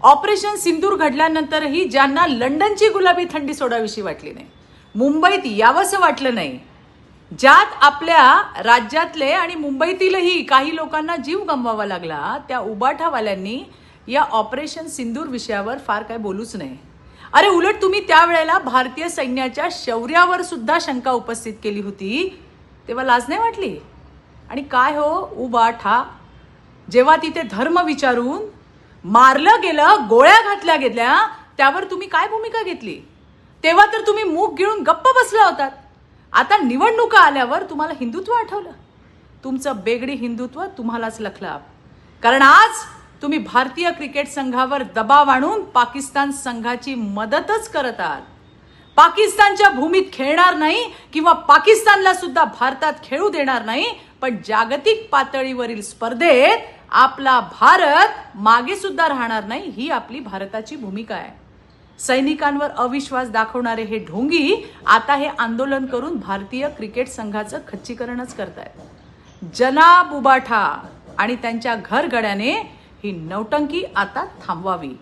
Operation सिंदूर घडल्यानंतरही ज्यांना लंडनची गुलाबी थंडी सोडावीशी वाटली नाही, मुंबईत यावंसं वाटलं नाही, ज्यात आपल्या राज्यातले आणि मुंबईतीलही काही लोकांना जीव गमवावा लागला, त्या उबाठावाल्यांनी या ऑपरेशन सिंदूर विषयावर फार काय बोलूच नाही. अरे उलट तुम्ही त्यावेळेला भारतीय सैन्याच्या शौर्यावर सुद्धा शंका उपस्थित केली होती, तेव्हा लाज नाही वाटली? आणि काय हो उबाठा, जेव्हा तिथे धर्म विचारून मारलं गेलं, गोळ्या घातल्या गेल्या, त्यावर तुम्ही काय भूमिका घेतली? तेव्हा तर तुम्ही मूग गिळून गप्प बसला होतात. आता निवडणुका आल्यावर तुम्हाला हिंदुत्व आठवलं. तुमचं बेगडी हिंदुत्व तुम्हालाच लखलं. कारण आज तुम्ही भारतीय क्रिकेट संघावर दबाव आणून पाकिस्तान संघाची मदतच करत आहात. पाकिस्तानच्या भूमीत खेळणार नाही किंवा पाकिस्तानला सुद्धा भारतात खेळू देणार नाही, पण जागतिक पातळीवरील स्पर्धेत आपला भारत मागे सुद्धा राहणार नाही, ही आपली भारताची भूमिका आहे. सैनिकांवर अविश्वास दाखवणारे हे ढोंगी आता हे आंदोलन करून भारतीय क्रिकेट संघाचं खच्चीकरणच करतायत. जनाब उबाठा आणि त्यांच्या घरगड्याने ही नौटंकी आता थांबवावी.